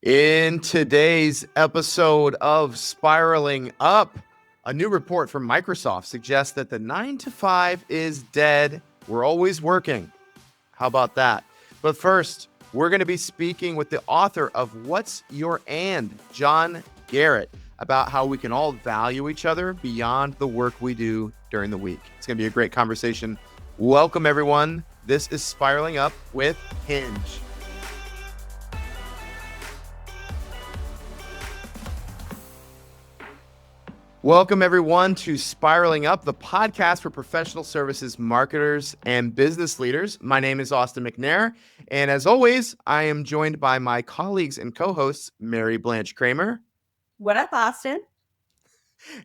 In today's episode of Spiraling Up, a new report from Microsoft suggests that the 9 to 5 is dead. We're always working. How about that? But first, we're going to be speaking with the author of What's Your And, John Garrett, about how we can all value each other beyond the work we do during the week. It's going to be a great conversation. Welcome, everyone. This is Spiraling Up with Hinge. Welcome, everyone, to Spiraling Up, the podcast for professional services marketers and business leaders. My name is Austin McNair, and as always, I am joined by my colleagues and co-hosts, Mary Blanche Kramer. What up, Austin?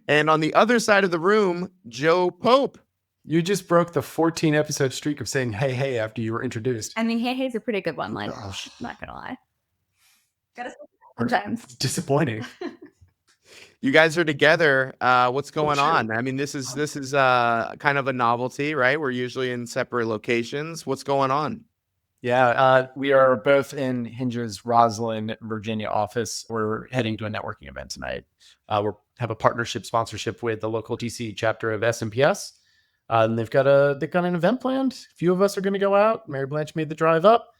And on the other side of the room, Joe Pope. You just broke the 14-episode streak of saying hey after you were introduced. I mean, hey's a pretty good one. Like, not gonna lie. Gotta sometimes. Disappointing. You guys are together. What's going on? I mean, this is kind of a novelty, right? We're usually in separate locations. What's going on? Yeah, we are both in Hinge's Roslyn, Virginia office. We're heading to a networking event tonight. We have a partnership sponsorship with the local DC chapter of SMPS. And they've got an event planned. A few of us are going to go out. Mary Blanche made the drive up.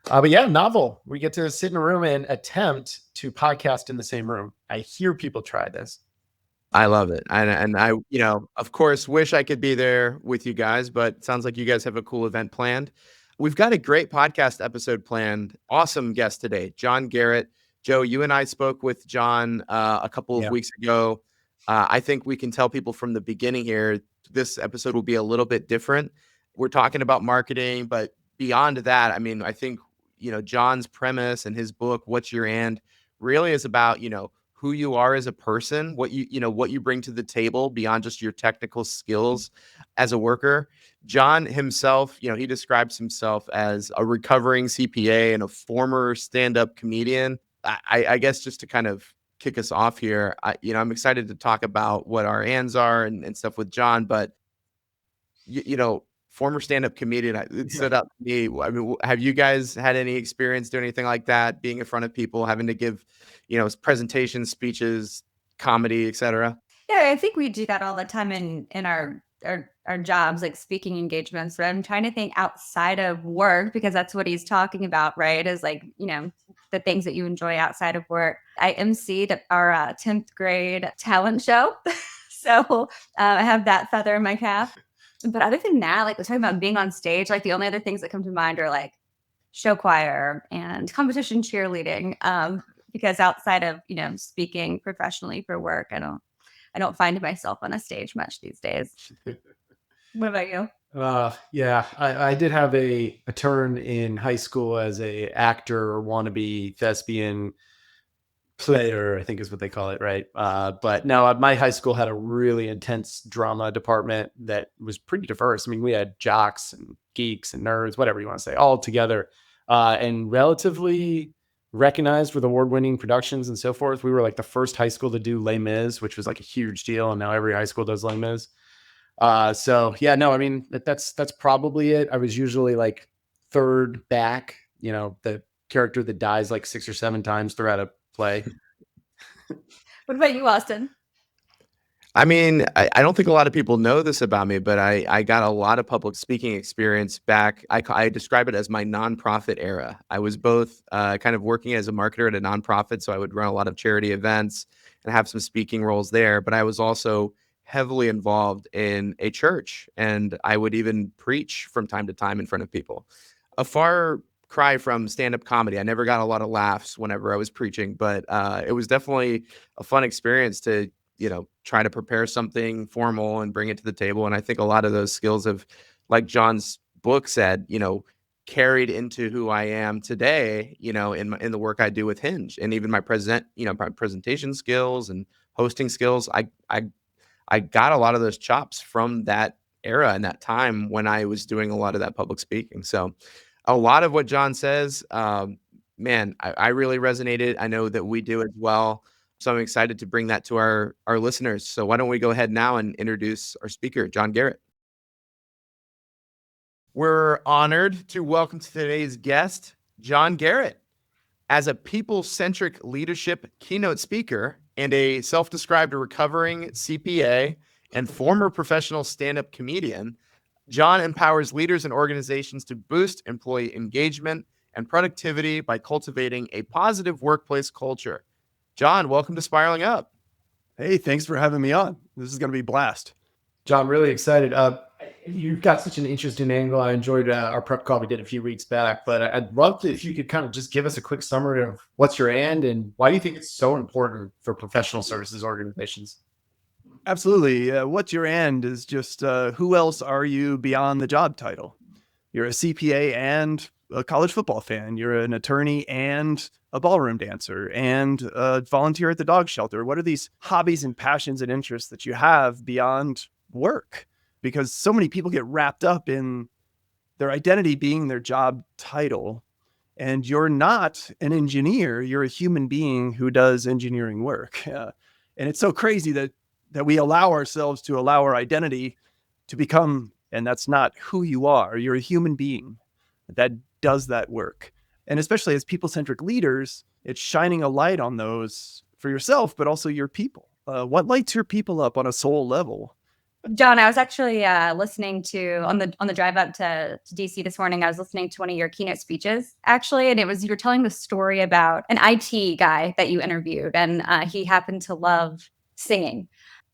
But yeah, novel. We get to sit in a room and attempt to podcast in the same room. I hear people try this. I love it. And I, of course, wish I could be there with you guys, but it sounds like you guys have a cool event planned. We've got a great podcast episode planned. Awesome guest today, John Garrett. Joe, you and I spoke with John a couple of weeks ago. I think we can tell people from the beginning here, this episode will be a little bit different. We're talking about marketing, but beyond that, I mean, I think, John's premise and his book, What's Your And, really is about, who you are as a person, what you bring to the table beyond just your technical skills as a worker. John himself, he describes himself as a recovering CPA and a former stand-up comedian. I guess just to kind of kick us off here, I'm excited to talk about what our ands are and stuff with John, but former stand-up comedian, it stood out to me. I mean, have you guys had any experience doing anything like that, being in front of people, having to give, presentations, speeches, comedy, etc.? Yeah, I think we do that all the time in our jobs, like speaking engagements. But I'm trying to think outside of work, because that's what he's talking about, right? Is like, the things that you enjoy outside of work. I emceed our 10th grade talent show. So I have that feather in my cap. But other than that, like we're talking about being on stage, like the only other things that come to mind are like show choir and competition cheerleading. Because outside of, speaking professionally for work, I don't find myself on a stage much these days. What about you? Yeah, I did have a turn in high school as a actor or wannabe thespian player, I think is what they call it, right? But no, my high school had a really intense drama department that was pretty diverse. I mean, we had jocks and geeks and nerds, whatever you want to say, all together, and relatively recognized with award-winning productions and so forth. We were like the first high school to do Les Mis, which was like a huge deal, and now every high school does Les Mis. So yeah, no, I mean, that's probably it. I was usually like third back, the character that dies like 6 or 7 times throughout a play. What about you, Austin? I mean, I don't think a lot of people know this about me, but I got a lot of public speaking experience back. I describe it as my nonprofit era. I was both kind of working as a marketer at a nonprofit, so I would run a lot of charity events and have some speaking roles there, but I was also heavily involved in a church, and I would even preach from time to time in front of people. A far cry from stand-up comedy. I never got a lot of laughs whenever I was preaching, but it was definitely a fun experience to, try to prepare something formal and bring it to the table. And I think a lot of those skills have, like John's book said, carried into who I am today, in the work I do with Hinge, and even my presentation skills and hosting skills. I got a lot of those chops from that era and that time when I was doing a lot of that public speaking. So a lot of what John says, man, I really resonated. I know that we do as well. So I'm excited to bring that to our listeners. So why don't we go ahead now and introduce our speaker, John Garrett. We're honored to welcome to today's guest, John Garrett. As a people-centric leadership keynote speaker and a self-described recovering CPA and former professional stand-up comedian, John empowers leaders and organizations to boost employee engagement and productivity by cultivating a positive workplace culture. John, welcome to Spiraling Up. Hey, thanks for having me on. This is going to be a blast. John, really excited. You've got such an interesting angle. I enjoyed our prep call we did a few weeks back, but I'd love to, if you could kind of just give us a quick summary of what's your and why do you think it's so important for professional services organizations? Absolutely. What's your is just who else are you beyond the job title? You're a CPA and a college football fan. You're an attorney and a ballroom dancer and a volunteer at the dog shelter. What are these hobbies and passions and interests that you have beyond work? Because so many people get wrapped up in their identity being their job title. And you're not an engineer. You're a human being who does engineering work. And it's so crazy that we allow ourselves to allow our identity to become, and that's not who you are. You're a human being that does that work. And especially as people-centric leaders, it's shining a light on those for yourself, but also your people. What lights your people up on a soul level? John, I was actually listening to on the drive up to DC this morning. I was listening to one of your keynote speeches, actually, and you were telling the story about an IT guy that you interviewed, and he happened to love singing.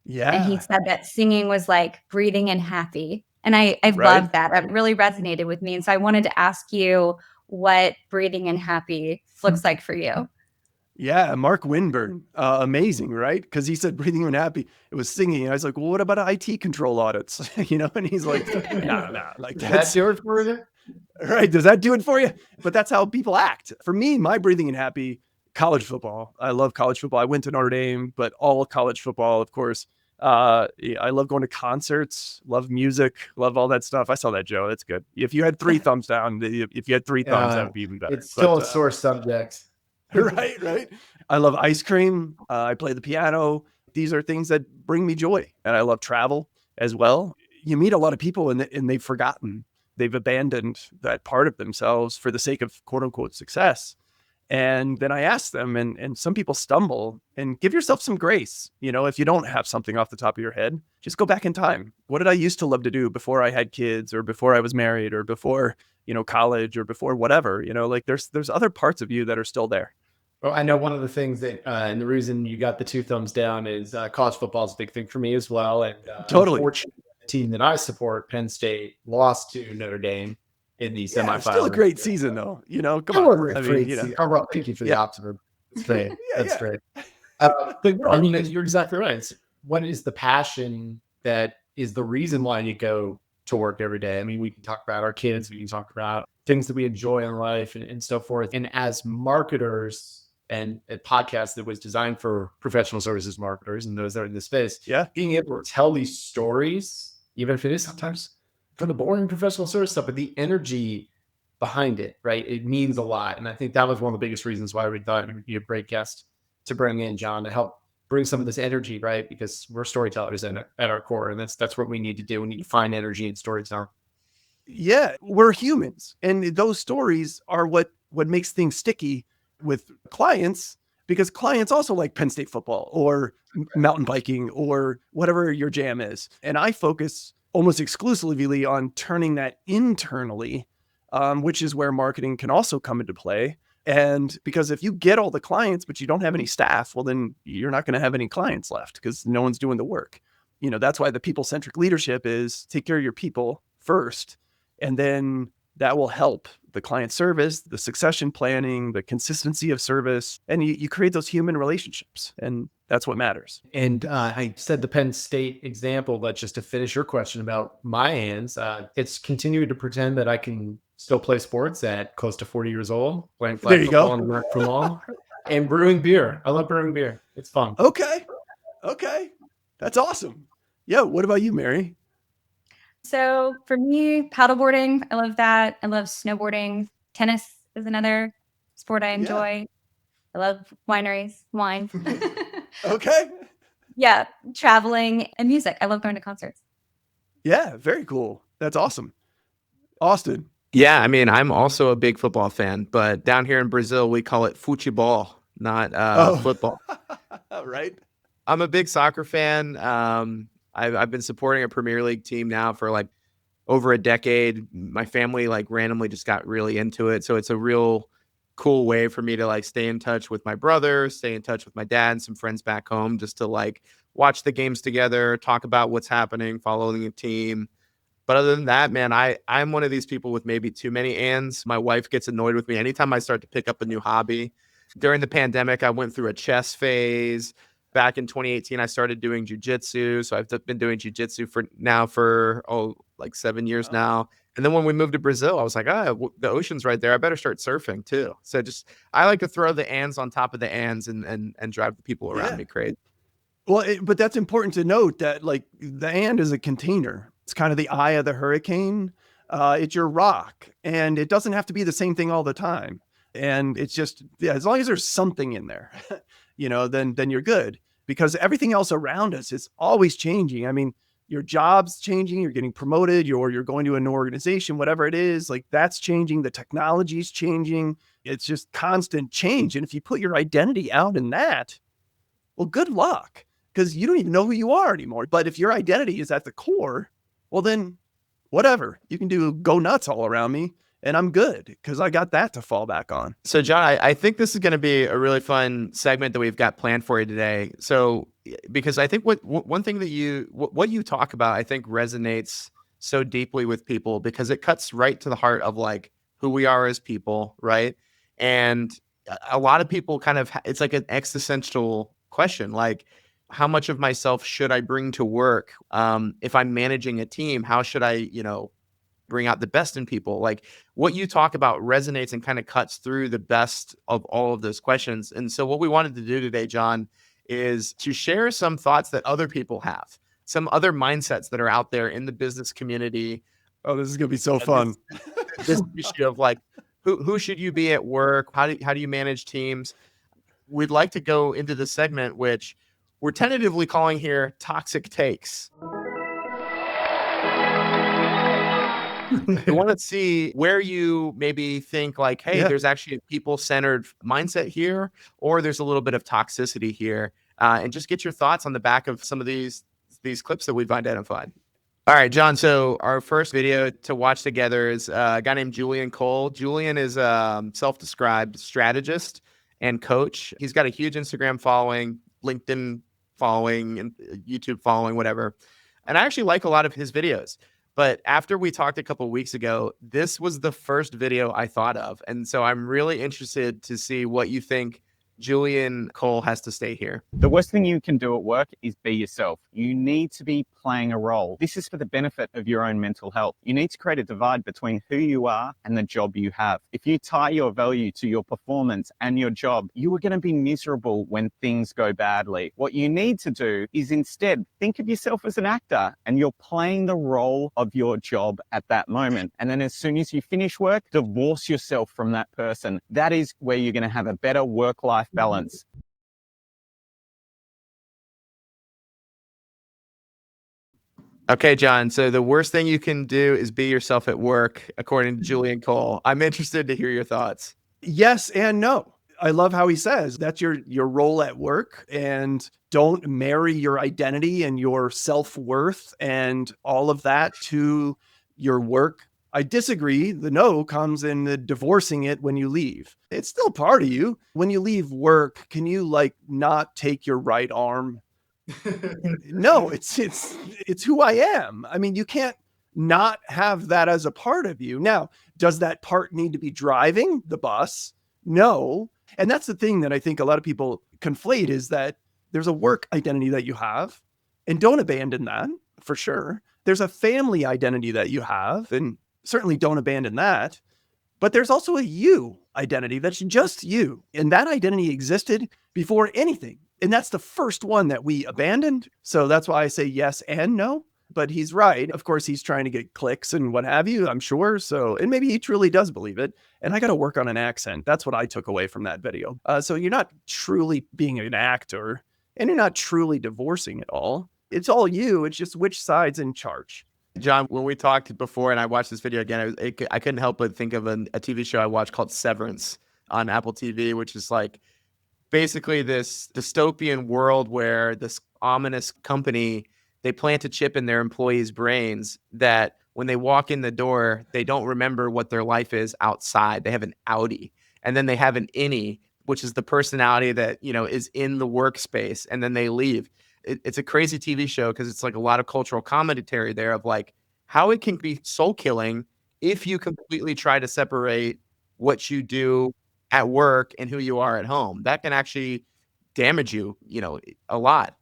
Yeah. And he said that singing was like breathing and happy. And I Right. loved that. It really resonated with me. And so I wanted to ask you what breathing and happy looks like for you. Yeah, Mark Winburn. Amazing, right? Because he said breathing and happy. It was singing. And I was like, well, what about IT control audits? And he's like, no. Like, That's yours for you? Right. Does that do it for you? But that's how people act. For me, my breathing and happy, college football. I love college football. I went to Notre Dame, but all college football, of course. I love going to concerts, love music, love all that stuff. I saw that, Joe. That's good. If you had 3 thumbs down, if you had 3 thumbs, that would be even better. It's still a sore subject. Right. I love ice cream. I play the piano. These are things that bring me joy. And I love travel as well. You meet a lot of people and they've forgotten. They've abandoned that part of themselves for the sake of quote unquote success. And then I ask them, and some people stumble, and give yourself some grace. If you don't have something off the top of your head, just go back in time. What did I used to love to do before I had kids or before I was married or before, college or before whatever, like there's other parts of you that are still there. Well, I know one of the things that, and the reason you got the 2 thumbs down is college football is a big thing for me as well. And Totally. Unfortunately, the team that I support, Penn State, lost to Notre Dame in the semifinals. Still a great season, though. Come on. I'm thinking for the opposite. That's great. That's great. You're exactly right. What is the passion that is the reason why you go to work every day? We can talk about our kids. We can talk about things that we enjoy in life and so forth. And as marketers, and a podcast that was designed for professional services marketers and those that are in the space, being able to tell these stories, even if it is sometimes for the boring professional service stuff, but the energy behind it, right? It means a lot. And I think that was one of the biggest reasons why we thought it would be a great guest to bring in, John, to help bring some of this energy, right? Because we're storytellers at our core, and that's what we need to do. We need to find energy in storytelling. Yeah, we're humans, and those stories are what makes things sticky with clients, because clients also like Penn State football or mountain biking or whatever your jam is. And I focus almost exclusively on turning that internally, which is where marketing can also come into play. And because if you get all the clients, but you don't have any staff, well, then you're not going to have any clients left because no one's doing the work. That's why the people-centric leadership is take care of your people first. And then that will help the client service, the succession planning, the consistency of service, and you create those human relationships. And that's what matters. And I said the Penn State example, but just to finish your question about my hands, it's continuing to pretend that I can still play sports at close to 40 years old, playing flag football and work for long, and brewing beer. I love brewing beer. It's fun. Okay. That's awesome. Yeah. What about you, Mary? So for me, paddleboarding, I love that. I love snowboarding. Tennis is another sport I enjoy. I love wineries, wine. Okay. Yeah, traveling and music. I love going to concerts. Yeah, very cool. That's awesome. Austin. Yeah, I mean, I'm also a big football fan, but down here in Brazil, we call it futebol, not Oh, football. right. I'm a big soccer fan. I've been supporting a Premier League team now for like over a decade. My family like randomly just got really into it, so it's a real cool way for me to like stay in touch with my brother, stay in touch with my dad and some friends back home, just to like watch the games together, talk about what's happening, following the team. But other than that, man, I'm one of these people with maybe too many ands. My wife gets annoyed with me anytime I start to pick up a new hobby. During the pandemic, I went through a chess phase. Back in 2018, I started doing jujitsu. So I've been doing jujitsu for like 7 years Wow. now. And then when we moved to Brazil, I was like, the ocean's right there. I better start surfing too. So just I like to throw the ands on top of the ands and drive the people around Yeah. me crazy. Well, but that's important to note that like the and is a container. It's kind of the eye of the hurricane. It's your rock, and it doesn't have to be the same thing all the time. And it's just, yeah, as long as there's something in there, then you're good, because everything else around us is always changing. I mean, your job's changing, you're getting promoted, you're going to an organization, whatever it is, like that's changing. The technology's changing. It's just constant change. And if you put your identity out in that, well, good luck, because you don't even know who you are anymore. But if your identity is at the core, well, then whatever. You can go nuts all around me and I'm good because I got that to fall back on. So, John, I think this is going to be a really fun segment that we've got planned for you today. So, because I think one thing that what you talk about, I think resonates so deeply with people because it cuts right to the heart of like who we are as people, right? And a lot of people kind of, it's like an existential question, like how much of myself should I bring to work? If I'm managing a team, how should I, bring out the best in people? Like what you talk about resonates and kind of cuts through the best of all of those questions. And so what we wanted to do today, John, is to share some thoughts that other people have, some other mindsets that are out there in the business community. Oh, this is going to be so fun. This issue of like, who should you be at work? How do you manage teams? We'd like to go into the segment, which we're tentatively calling here Toxic Takes. We want to see where you maybe think like, hey, Yeah. there's actually a people-centered mindset here, or there's a little bit of toxicity here, and just get your thoughts on the back of some of these clips that we've identified. All right, John. So our first video to watch together is a guy named Julian Cole. Julian is a self-described strategist and coach. He's got a huge Instagram following, LinkedIn following, and YouTube following, whatever. And I actually like a lot of his videos. But after we talked a couple of weeks ago, this was the first video I thought of. And so I'm really interested to see what you think Julian Cole has to say here. The worst thing you can do at work is be yourself. You need to be playing a role. This is for the benefit of your own mental health. You need to create a divide between who you are and the job you have. If you tie your value to your performance and your job, you are going to be miserable when things go badly. What you need to do is instead think of yourself as an actor and you're playing the role of your job at that moment. And then as soon as you finish work, divorce yourself from that person. That is where you're going to have a better work-life balance. Okay, John. So the worst thing you can do is be yourself at work, according to Julian Cole. I'm interested to hear your thoughts. Yes and no. I love how he says that's your role at work, and don't marry your identity and your self-worth and all of that to your work. I disagree. The no comes in the divorcing it when you leave. It's still part of you. When you leave work, can you like not take your right arm? No, it's who I am. I mean, you can't not have that as a part of you. Now, does that part need to be driving the bus? No. And that's the thing that I think a lot of people conflate, is that there's a work identity that you have, and don't abandon that for sure. There's a family identity that you have, and certainly don't abandon that. But there's also a you identity that's just you. And that identity existed before anything. And that's the first one that we abandoned. So that's why I say yes and no. But he's right. Of course, he's trying to get clicks and what have you, I'm sure. So, and maybe he truly does believe it. And I got to work on an accent. That's what I took away from that video. So you're not truly being an actor, and you're not truly divorcing it all. It's all you. It's just which side's in charge. John, when we talked before and I watched this video again, I couldn't help but think of a TV show I watched called Severance on Apple TV, which is like basically this dystopian world where this ominous company, they plant a chip in their employees' brains that when they walk in the door, they don't remember what their life is outside. They have an outie, and then they have an innie, which is the personality that, is in the workspace, and then they leave. It's a crazy TV show because it's like a lot of cultural commentary there of like how it can be soul killing if you completely try to separate what you do at work and who you are at home. That can actually damage you, a lot.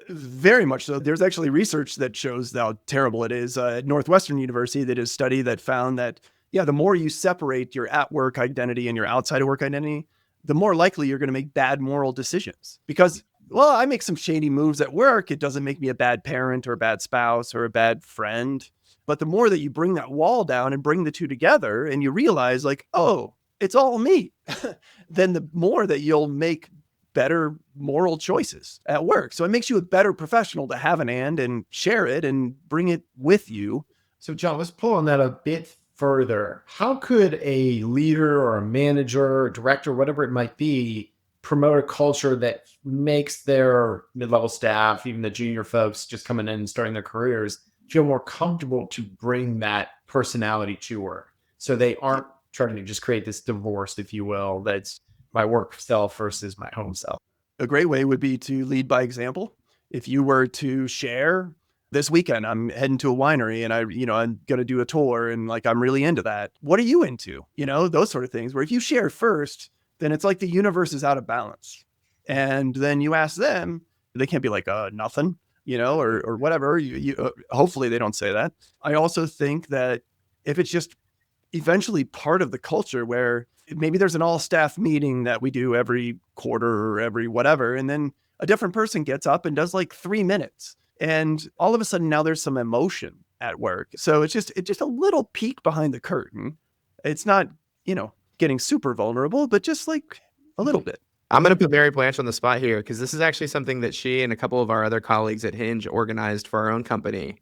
Very much so. There's actually research that shows how terrible it is. At Northwestern University, they did a study that found that, the more you separate your at-work identity and your outside-of-work identity, the more likely you're going to make bad moral decisions. Because, well, I make some shady moves at work. It doesn't make me a bad parent or a bad spouse or a bad friend. But the more that you bring that wall down and bring the two together and you realize like, oh, it's all me, then the more that you'll make better moral choices at work. So it makes you a better professional to have an and share it and bring it with you. So John, let's pull on that a bit further. How could a leader or a manager or director, whatever it might be, promote a culture that makes their mid-level staff, even the junior folks just coming in and starting their careers, feel more comfortable to bring that personality to work so they aren't trying to just create this divorce, if you will, that's my work self versus my home self? A great way would be to lead by example. If you were to share, this weekend, I'm heading to a winery and I'm going to do a tour and like, I'm really into that. What are you into? Those sort of things where if you share first, then it's like the universe is out of balance. And then you ask them, they can't be like, nothing, or whatever. Hopefully they don't say that. I also think that if it's just eventually part of the culture where maybe there's an all staff meeting that we do every quarter or every whatever, and then a different person gets up and does like 3 minutes. And all of a sudden now there's some emotion at work. So it's just a little peek behind the curtain. It's not, getting super vulnerable, but just like a little bit. I'm going to put Mary Blanche on the spot here because this is actually something that she and a couple of our other colleagues at Hinge organized for our own company,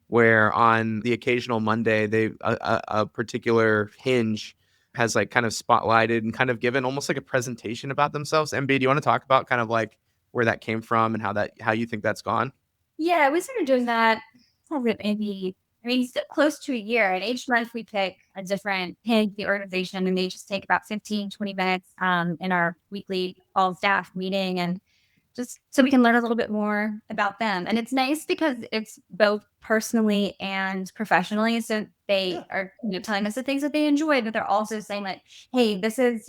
where on the occasional Monday, a particular Hinge has like kind of spotlighted and kind of given almost like a presentation about themselves. MB, do you want to talk about kind of like where that came from and how you think that's gone? Yeah, we started doing that maybe, close to a year. And each month we pick a different Hinge, the organization, and they just take about 15, 20 minutes in our weekly all staff meeting, and just so we can learn a little bit more about them. And it's nice because it's both personally and professionally. So they are telling us the things that they enjoy, but they're also saying like, hey, this is,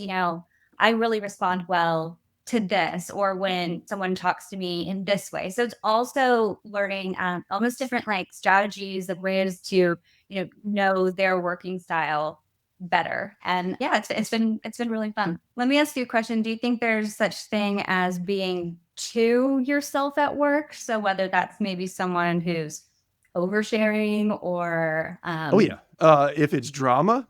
I really respond well to this, or when someone talks to me in this way. So it's also learning almost different like strategies of ways to, know their working style better. And yeah, it's been really fun. Let me ask you a question. Do you think there's such thing as being to yourself at work? So whether that's maybe someone who's oversharing or if it's drama,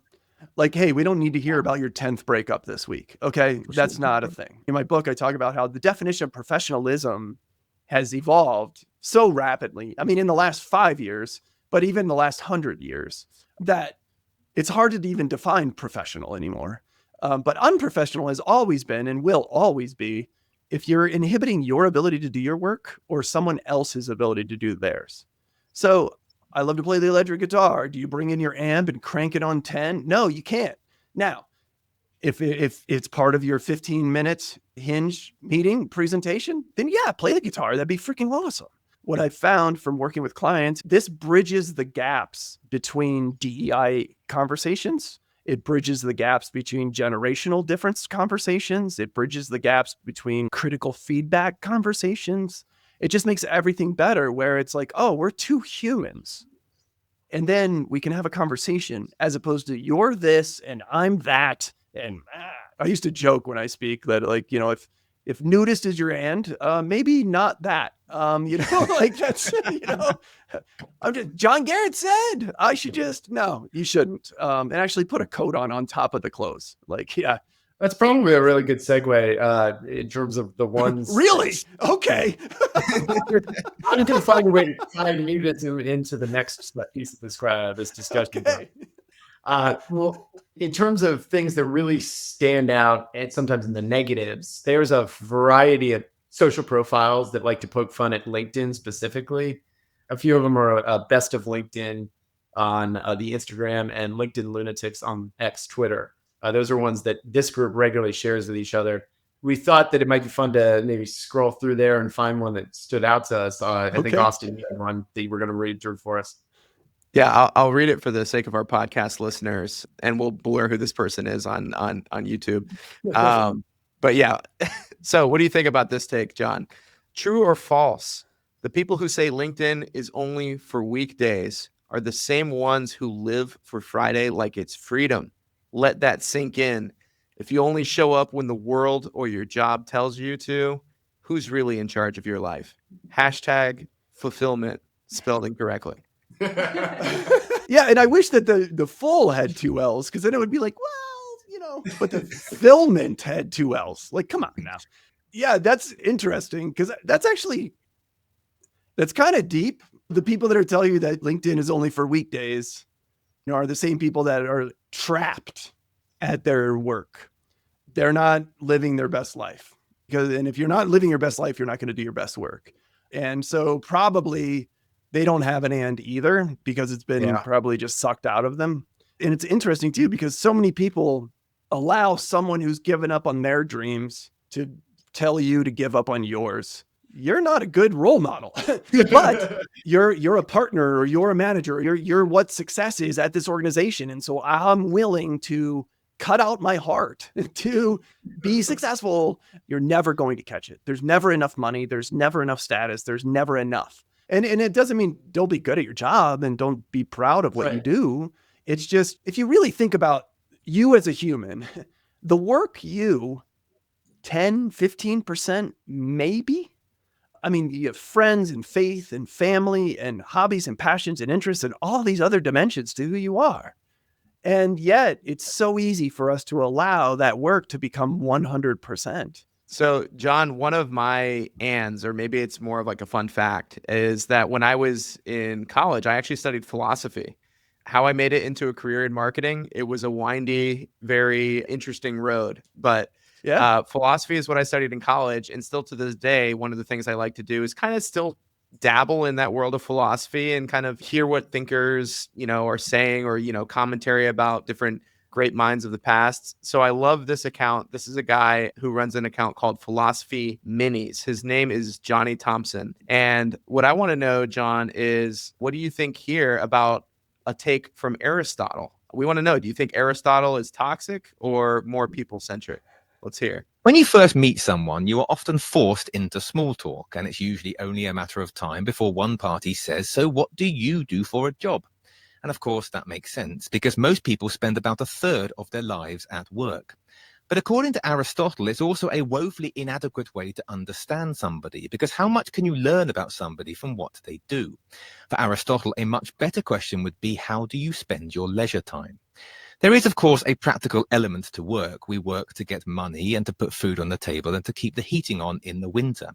like, hey, we don't need to hear about your 10th breakup this week. Okay. That's not a thing. In my book, I talk about how the definition of professionalism has evolved so rapidly. In the last 5 years, but even the last 100 years, that it's hard to even define professional anymore. But unprofessional has always been and will always be if you're inhibiting your ability to do your work or someone else's ability to do theirs. So I love to play the electric guitar. Do you bring in your amp and crank it on 10? No, you can't. Now, if it's part of your 15 minutes Hinge meeting presentation, then yeah, play the guitar. That'd be freaking awesome. What I found from working with clients, this bridges the gaps between DEI conversations. It bridges the gaps between generational difference conversations. It bridges the gaps between critical feedback conversations. It just makes everything better where it's like, oh, we're two humans. And then we can have a conversation as opposed to you're this and I'm that. And I used to joke when I speak that like, if nudist is your and, maybe not that, like that's, John Garrett said I should no, you shouldn't. And actually put a coat on top of the clothes. Like, yeah, That's probably a really good segue in terms of the ones. Really? Okay. I'm going to find a way to tie this into the next piece of this discussion. Okay. Well, in terms of things that really stand out, and sometimes in the negatives, there's a variety of social profiles that like to poke fun at LinkedIn specifically. A few of them are best of LinkedIn on the Instagram and LinkedIn lunatics on X Twitter. Those are ones that this group regularly shares with each other. We thought that it might be fun to maybe scroll through there and find one that stood out to us. I think Okay. Austin, you had one that you were going to read through for us. Yeah, I'll read it for the sake of our podcast listeners, and we'll blur who this person is on YouTube. But yeah, so what do you think about this take, John? True or false? The people who say LinkedIn is only for weekdays are the same ones who live for Friday like it's freedom. Let that sink in. If you only show up when the world or your job tells you to, who's really in charge of your life? Hashtag fulfillment spelled incorrectly. Yeah, and I wish that the full had two L's, because then it would be like, well, but the fulfillment had two L's. Like, come on now. Yeah, that's interesting, because that's kind of deep. The people that are telling you that LinkedIn is only for weekdays, are the same people that are trapped at their work. They're not living their best life. And if you're not living your best life, you're not going to do your best work. And so probably they don't have an and either, because it's been probably just sucked out of them. And it's interesting too, because so many people allow someone who's given up on their dreams to tell you to give up on yours. You're not a good role model, but you're a partner, or you're a manager, or you're what success is at this organization. And so I'm willing to cut out my heart to be successful. You're never going to catch it. There's never enough money. There's never enough status. There's never enough. And it doesn't mean don't be good at your job and don't be proud of what you do. It's just, if you really think about you as a human, the work 10, 15% maybe. I mean, you have friends and faith and family and hobbies and passions and interests and all these other dimensions to who you are. And yet it's so easy for us to allow that work to become 100%. So, John, one of my ands, or maybe it's more of like a fun fact, is that when I was in college, I actually studied philosophy. How I made it into a career in marketing, it was a windy, very interesting road. But philosophy is what I studied in college. And still to this day, one of the things I like to do is kind of still dabble in that world of philosophy and kind of hear what thinkers, are saying, or, commentary about different great minds of the past. So I love this account. This is a guy who runs an account called Philosophy Minis. His name is Johnny Thompson. And what I want to know, John, is what do you think here about a take from Aristotle? We want to know, do you think Aristotle is toxic or more people-centric? Let's hear. When you first meet someone, you are often forced into small talk, and it's usually only a matter of time before one party says, "So what do you do for a job?" And of course, that makes sense because most people spend about a third of their lives at work. But according to Aristotle, it's also a woefully inadequate way to understand somebody, because how much can you learn about somebody from what they do? For Aristotle, a much better question would be, how do you spend your leisure time? There is, of course, a practical element to work. We work to get money and to put food on the table and to keep the heating on in the winter.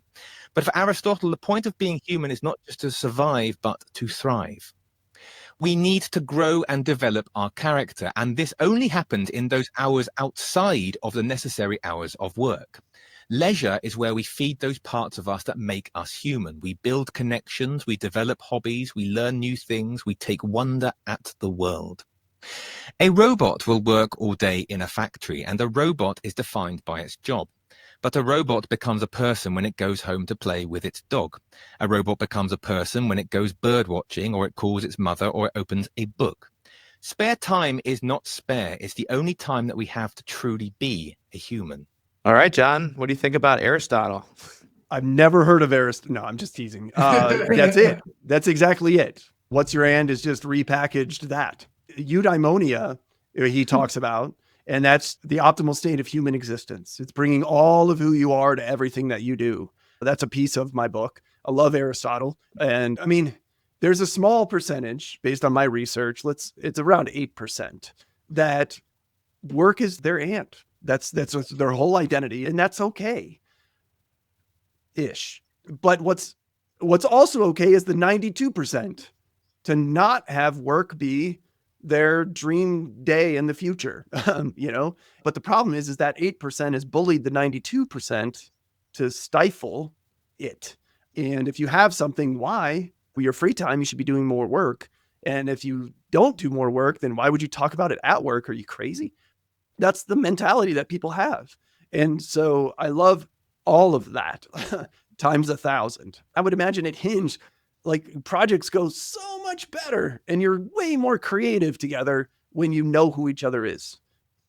But for Aristotle, the point of being human is not just to survive, but to thrive. We need to grow and develop our character, and this only happens in those hours outside of the necessary hours of work. Leisure is where we feed those parts of us that make us human. We build connections, we develop hobbies, we learn new things, we take wonder at the world. A robot will work all day in a factory, and a robot is defined by its job. But a robot becomes a person when it goes home to play with its dog. A robot becomes a person when it goes bird watching, or it calls its mother, or it opens a book. Spare time is not spare. It's the only time that we have to truly be a human. All right, John, what do you think about Aristotle? I've never heard of Aristotle. No, I'm just teasing. That's it. That's exactly it. What's your and is just repackaged that. Eudaimonia, he talks about, and that's the optimal state of human existence. It's bringing all of who you are to everything that you do. That's a piece of my book. I love Aristotle. And I mean, there's a small percentage based on my research. It's around 8% that work is their and. That's their whole identity, and that's okay. Ish. But what's also okay is the 92% to not have work be their dream day in the future. But the problem is that 8% has bullied the 92% to stifle it. And if you have something, why? With your free time, you should be doing more work. And if you don't do more work, then why would you talk about it at work? Are you crazy? That's the mentality that people have. And so I love all of that times 1,000. I would imagine at Hinge, like projects go so much better and you're way more creative together when you know who each other is.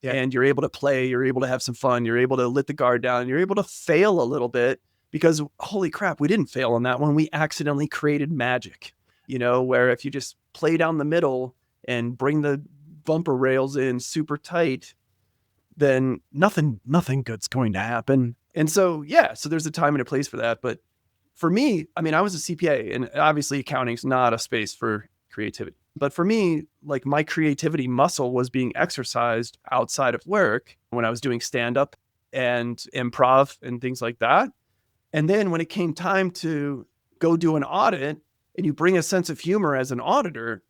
Yeah. And you're able to play, you're able to have some fun, you're able to let the guard down, you're able to fail a little bit because holy crap, we didn't fail on that one. We accidentally created magic, where if you just play down the middle and bring the bumper rails in super tight, then nothing good's going to happen. And so, so there's a time and a place for that. But for me, I mean, I was a CPA and obviously accounting is not a space for creativity. But for me, like my creativity muscle was being exercised outside of work when I was doing stand-up and improv and things like that. And then when it came time to go do an audit and you bring a sense of humor as an auditor,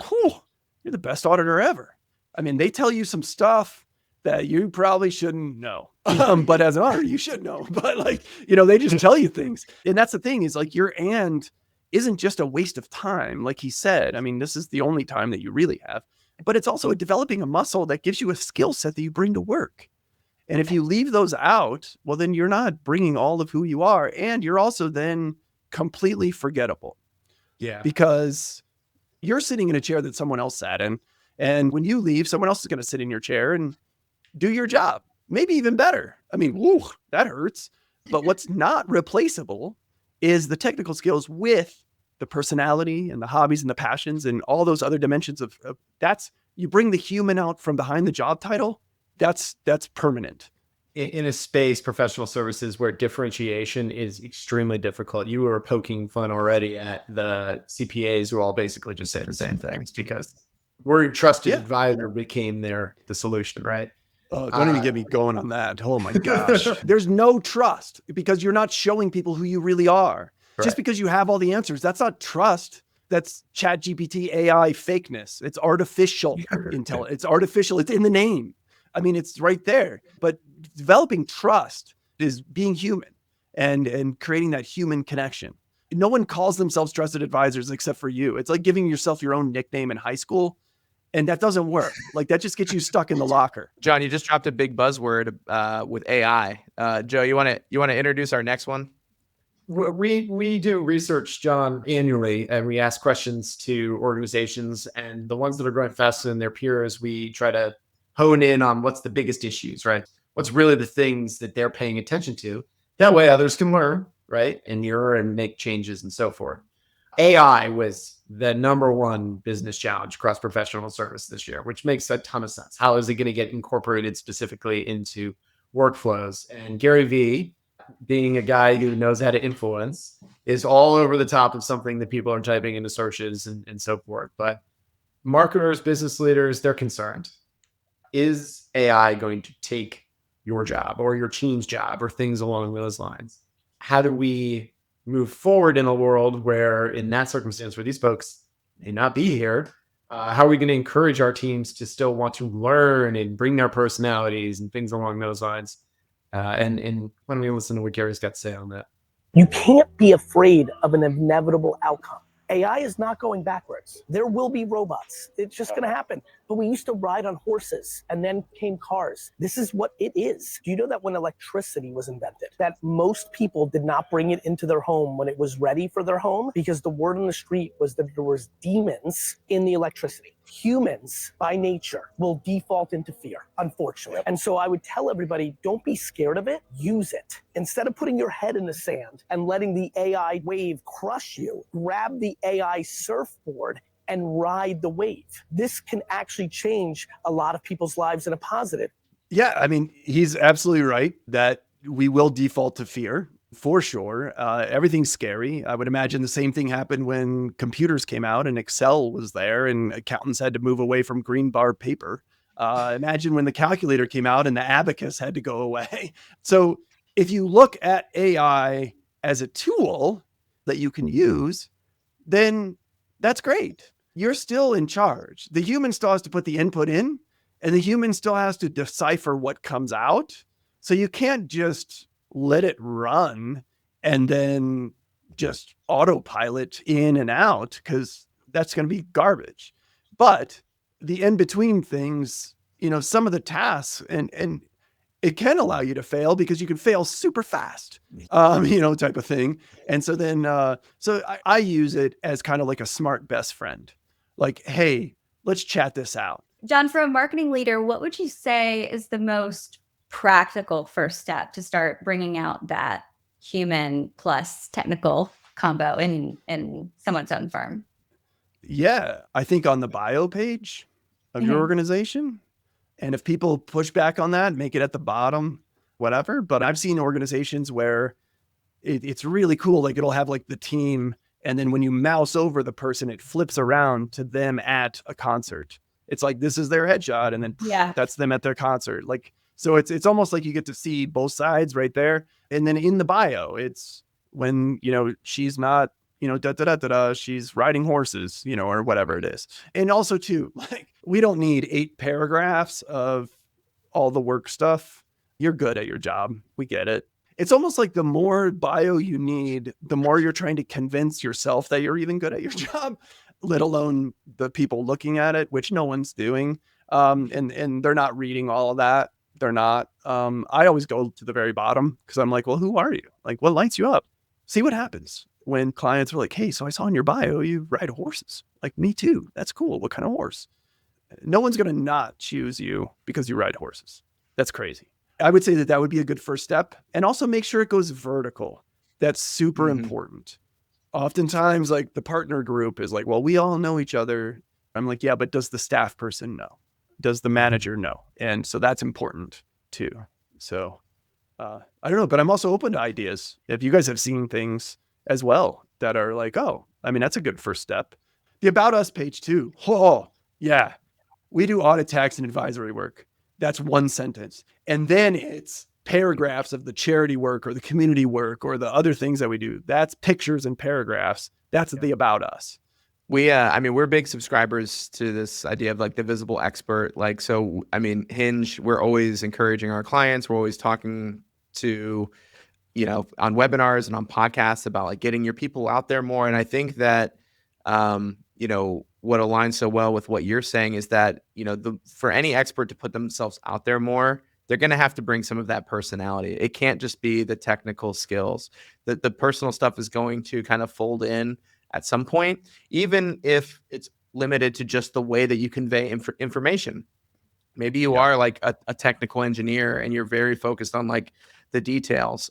you're the best auditor ever. I mean, they tell you some stuff that you probably shouldn't know. But as an auditor, you should know. But they just tell you things. And that's the thing is like your and isn't just a waste of time. Like he said, I mean, this is the only time that you really have, but it's also developing a muscle that gives you a skill set that you bring to work. And if you leave those out, well, then you're not bringing all of who you are. And you're also then completely forgettable. Yeah. Because you're sitting in a chair that someone else sat in. And when you leave, someone else is going to sit in your chair and do your job, maybe even better. I mean, that hurts. But what's not replaceable is the technical skills with the personality and the hobbies and the passions and all those other dimensions of that's, you bring the human out from behind the job title. That's permanent. In a space, professional services, where differentiation is extremely difficult. You were poking fun already at the CPAs who all basically just say the same things because we're a trusted advisor became the solution, right? Oh, don't even get me going on that. Oh my gosh. There's no trust because you're not showing people who you really are. Right. Just because you have all the answers, that's not trust. That's ChatGPT AI fakeness. It's artificial intelligence. It's artificial. It's in the name. I mean, it's right there. But developing trust is being human and creating that human connection. No one calls themselves trusted advisors except for you. It's like giving yourself your own nickname in high school. And that doesn't work. Like that just gets you stuck in the locker. John, you just dropped a big buzzword with AI. Joe, you want to introduce our next one? We do research, John, annually, and we ask questions to organizations, and the ones that are growing faster than their peers, we try to hone in on what's the biggest issues, right? What's really the things that they're paying attention to. That way others can learn, right? And mirror and make changes and so forth. AI was the number one business challenge across professional service this year, which makes a ton of sense. How is it going to get incorporated specifically into workflows? And Gary Vee, being a guy who knows how to influence, is all over the top of something that people are typing into searches and so forth. But marketers, business leaders, they're concerned. Is AI going to take your job or your team's job or things along those lines? How do we move forward in a world where, in that circumstance where these folks may not be here, how are we going to encourage our teams to still want to learn and bring their personalities and things along those lines? And why don't we listen to what Gary's got to say on that? You can't be afraid of an inevitable outcome. AI is not going backwards. There will be robots. It's just going to happen. But we used to ride on horses and then came cars. This is what it is. Do you know that when electricity was invented, that most people did not bring it into their home when it was ready for their home? Because the word on the street was that there was demons in the electricity. Humans, by nature, will default into fear, unfortunately. And so I would tell everybody, don't be scared of it, use it. Instead of putting your head in the sand and letting the AI wave crush you, grab the AI surfboard and ride the wave. This can actually change a lot of people's lives in a positive. Yeah, I mean, he's absolutely right that we will default to fear. For sure. Everything's scary. I would imagine the same thing happened when computers came out and Excel was there and accountants had to move away from green bar paper. Imagine when the calculator came out and the abacus had to go away. So if you look at AI as a tool that you can use, then that's great. You're still in charge. The human still has to put the input in, and the human still has to decipher what comes out. So you can't just let it run and then just autopilot in and out, because that's going to be garbage. But the in-between things, some of the tasks, and it can allow you to fail because you can fail super fast, type of thing. And so then, I use it as kind of like a smart best friend. Like, hey, let's chat this out. John, for a marketing leader, what would you say is the most practical first step to start bringing out that human plus technical combo in someone's own firm? Yeah, I think on the bio page of your organization, and if people push back on that, make it at the bottom, whatever. But I've seen organizations where it's really cool. Like, it'll have like the team, and then when you mouse over the person, it flips around to them at a concert. It's like, this is their headshot, and then that's them at their concert. Like, so it's almost like you get to see both sides right there. And then in the bio, it's when, she's not, she's riding horses, or whatever it is. And also too, like, we don't need 8 paragraphs of all the work stuff. You're good at your job. We get it. It's almost like the more bio you need, the more you're trying to convince yourself that you're even good at your job, let alone the people looking at it, which no one's doing. And they're not reading all of that. They're not. I always go to the very bottom because I'm like, well, who are you? Like, what lights you up? See what happens when clients are like, hey, so I saw in your bio, you ride horses. Like, me too. That's cool. What kind of horse? No one's going to not choose you because you ride horses. That's crazy. I would say that would be a good first step. And also make sure it goes vertical. That's super important. Oftentimes, like, the partner group is like, well, we all know each other. I'm like, yeah, but does the staff person know? Does the manager know? And so that's important too. So I don't know, but I'm also open to ideas. If you guys have seen things as well that are like, oh, I mean, that's a good first step. The About Us page too. Oh, yeah. We do audit, tax, and advisory work. That's one sentence. And then it's paragraphs of the charity work or the community work or the other things that we do. That's pictures and paragraphs. That's the About Us. We're big subscribers to this idea of like the visible expert. Like, so, Hinge, we're always encouraging our clients. We're always talking to, on webinars and on podcasts about like getting your people out there more. And I think that, what aligns so well with what you're saying is that, for any expert to put themselves out there more, they're going to have to bring some of that personality. It can't just be the technical skills. The personal stuff is going to kind of fold in at some point, even if it's limited to just the way that you convey information. Maybe you are like a technical engineer and you're very focused on like the details.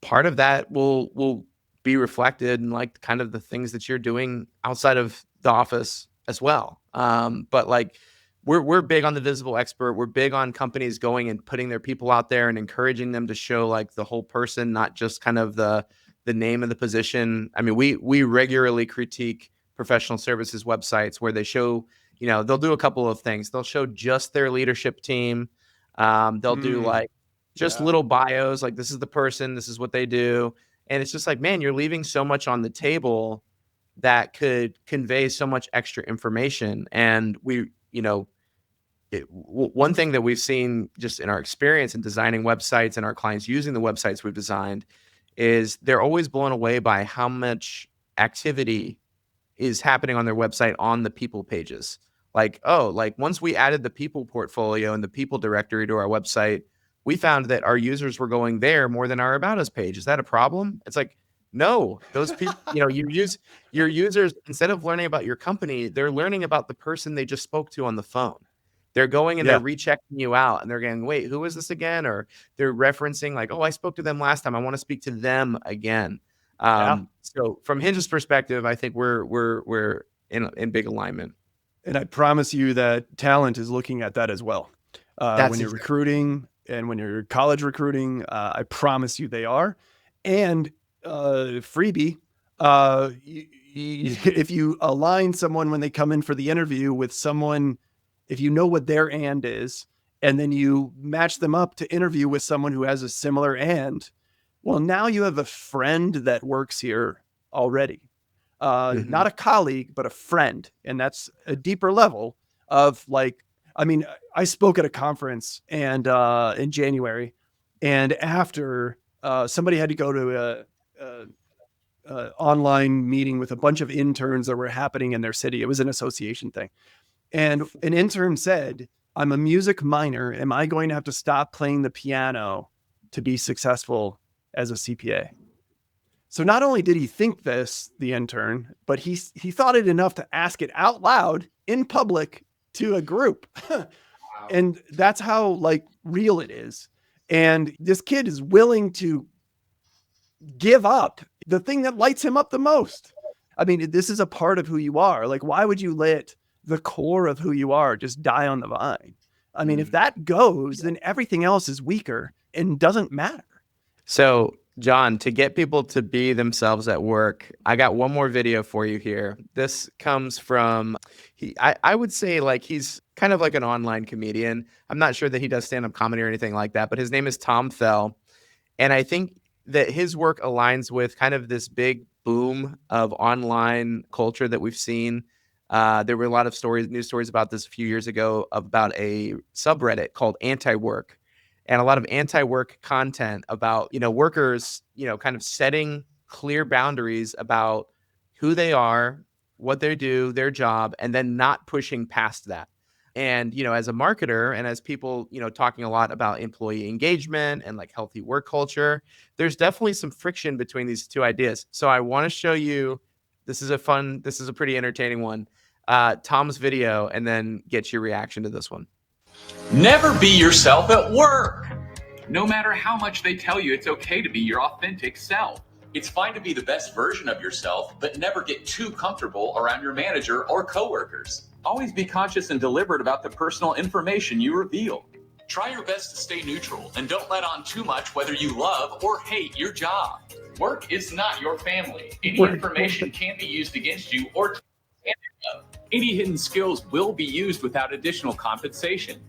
Part of that will be reflected in like kind of the things that you're doing outside of the office as well. But like we're big on the visible expert. We're big on companies going and putting their people out there and encouraging them to show like the whole person, not just kind of the name of the position. We regularly critique professional services websites where they show, they'll do a couple of things. They'll show just their leadership team. They'll do like just little bios, like this is the person, this is what they do. And it's just like, man, you're leaving so much on the table that could convey so much extra information. And one thing that we've seen just in our experience in designing websites and our clients using the websites we've designed is they're always blown away by how much activity is happening on their website on the people pages. Like, once we added the people portfolio and the people directory to our website, we found that our users were going there more than our About Us page. Is that a problem? It's like, no, those people, your users, instead of learning about your company, they're learning about the person they just spoke to on the phone. They're going and they're rechecking you out and they're going, wait, who is this again? Or they're referencing like, oh, I spoke to them last time. I want to speak to them again. So from Hinge's perspective, I think we're in big alignment. And I promise you that talent is looking at that as well. When you're recruiting and when you're college recruiting, I promise you they are. And freebie, if you align someone when they come in for the interview with someone if you know what their and is, and then you match them up to interview with someone who has a similar and, well, now you have a friend that works here already. Not a colleague, but a friend. And that's a deeper level of like, I mean, I spoke at a conference and in January, and after somebody had to go to a online meeting with a bunch of interns that were happening in their city. It was an association thing. And an intern said, I'm a music minor. Am I going to have to stop playing the piano to be successful as a CPA? So not only did he think this, the intern, but he thought it enough to ask it out loud in public to a group. And that's how like real it is. And this kid is willing to give up the thing that lights him up the most. I mean, this is a part of who you are. Like, why would you let the core of who you are just die on the vine? I mean, if that goes, then everything else is weaker and doesn't matter. So, John, to get people to be themselves at work, I got one more video for you here. This comes from, I would say like he's kind of like an online comedian. I'm not sure that he does stand-up comedy or anything like that, but his name is Tom Fell. And I think that his work aligns with kind of this big boom of online culture that we've seen. There were a lot of news stories about this a few years ago about a subreddit called Anti-Work, and a lot of anti-work content about, workers, kind of setting clear boundaries about who they are, what they do, their job, and then not pushing past that. And, as a marketer and as people, talking a lot about employee engagement and like healthy work culture, there's definitely some friction between these two ideas. So I want to show you, this is a pretty entertaining one, Tom's video, and then get your reaction to this one. Never be yourself at work. No matter how much they tell you it's okay to be your authentic self. It's fine to be the best version of yourself, but never get too comfortable around your manager or coworkers. Always be conscious and deliberate about the personal information you reveal. Try your best to stay neutral and don't let on too much whether you love or hate your job. Work is not your family. Any information can be used against you or any hidden skills will be used without additional compensation.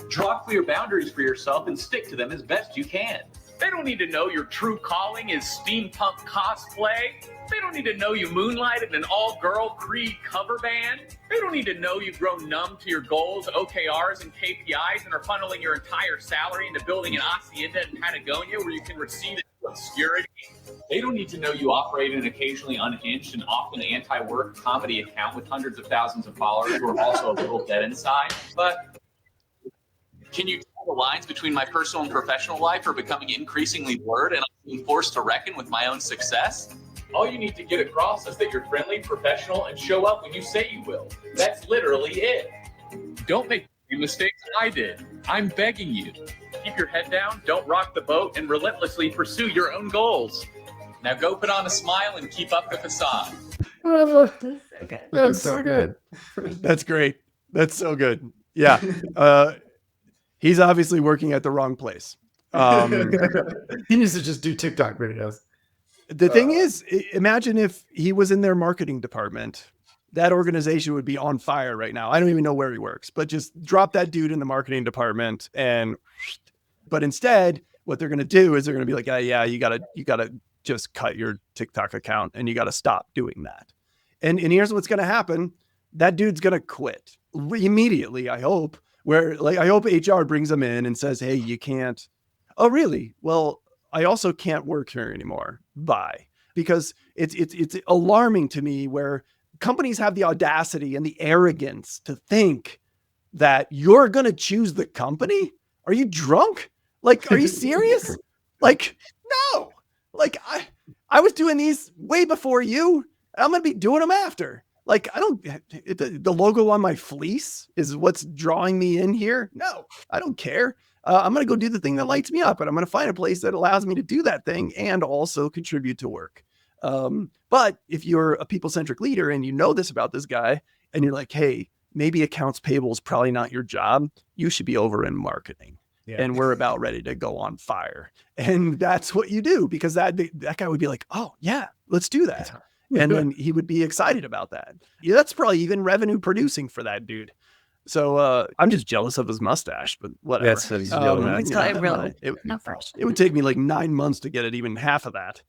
Draw clear boundaries for yourself and stick to them as best you can. They don't need to know your true calling is steampunk cosplay. They don't need to know you moonlight in an all-girl Creed cover band. They don't need to know you've grown numb to your goals, OKRs, and KPIs and are funneling your entire salary into building an hacienda in Patagonia where you can receive it in obscurity. They don't need to know you operate an occasionally unhinged and often anti-work comedy account with hundreds of thousands of followers who are also a little dead inside. But can you tell the lines between my personal and professional life are becoming increasingly blurred and I'm being forced to reckon with my own success? All you need to get across is that you're friendly, professional, and show up when you say you will. That's literally it. Don't make the mistakes I did. I'm begging you. Keep your head down, don't rock the boat, and relentlessly pursue your own goals. Now go put on a smile and keep up the facade. That's so good. That's great. That's so good. Yeah. He's obviously working at the wrong place. He needs to just do TikTok videos. The thing is, imagine if he was in their marketing department. That organization would be on fire right now. I don't even know where he works, but just drop that dude in the marketing department. But instead, what they're going to do is they're going to be like, yeah, you gotta just cut your TikTok account and you got to stop doing that. And here's what's going to happen. That dude's going to quit immediately, I hope. I hope HR brings him in and says, hey, you can't. Oh, really? Well, I also can't work here anymore. Bye. Because it's alarming to me where companies have the audacity and the arrogance to think that you're going to choose the company. Are you drunk? Like, are you serious? Like, no. Like, I was doing these way before you. I'm going to be doing them after. Like, the logo on my fleece is what's drawing me in here. No, I don't care. I'm going to go do the thing that lights me up, and I'm going to find a place that allows me to do that thing and also contribute to work. But if you're a people-centric leader and you know this about this guy and you're like, hey, maybe accounts payable is probably not your job. You should be over in marketing. Yeah. And we're about ready to go on fire. And that's what you do, because that guy would be like, oh yeah, let's do that. And then he would be excited about that. Yeah, that's probably even revenue producing for that dude. So I'm just jealous of his mustache, but whatever. That's what he's yelling at. It's You know, like really it, fresh. it would take me like 9 months to get it even half of that.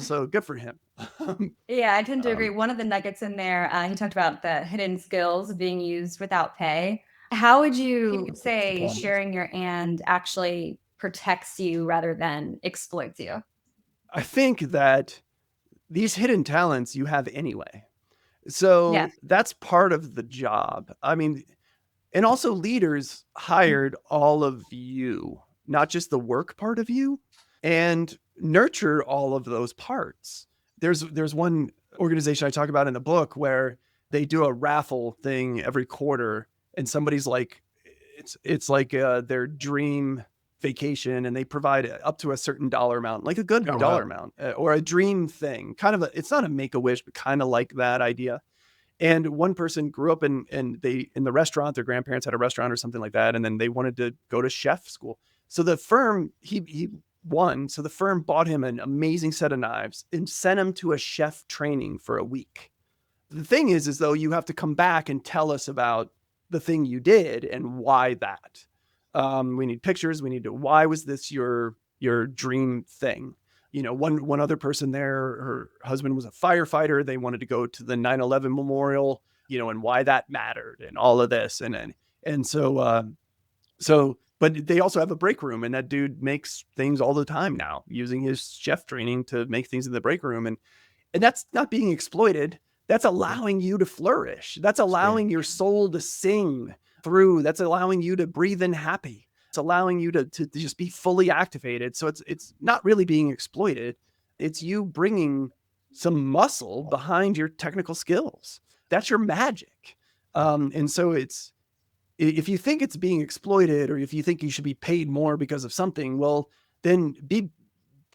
So good for him. Yeah, I tend to agree. Um, One of the nuggets in there, he talked about the hidden skills being used without pay. How would you say sharing your and actually protects you rather than exploits you? I think that these hidden talents you have anyway. So Yes. that's part of the job. I mean, and also leaders hired all of you, not just the work part of you, and nurture all of those parts. There's one organization I talk about in the book where they do a raffle thing every quarter, and somebody's like, it's like their dream vacation, and they provide up to a certain dollar amount, like a good dollar amount, or a dream thing. Kind of it's not a make-a-wish, but kind of like that idea. And one person grew up in the restaurant, their grandparents had a restaurant or something like that, and then they wanted to go to chef school. So the firm, he won. So the firm bought him an amazing set of knives and sent him to a chef training for a week. The thing is though, you have to come back and tell us about the thing you did and why that. We need pictures. We need to, why was this your dream thing? You know, one other person there, her husband was a firefighter. They wanted to go to the 9/11 memorial, you know, and why that mattered and all of this. But they also have a break room, and that dude makes things all the time now using his chef training to make things in the break room. And that's not being exploited. That's allowing you to flourish. That's allowing your soul to sing through. That's allowing you to breathe in happy. It's allowing you to just be fully activated. So it's not really being exploited. It's you bringing some muscle behind your technical skills. That's your magic. And so it's, if you think it's being exploited, or if you think you should be paid more because of something, well, then be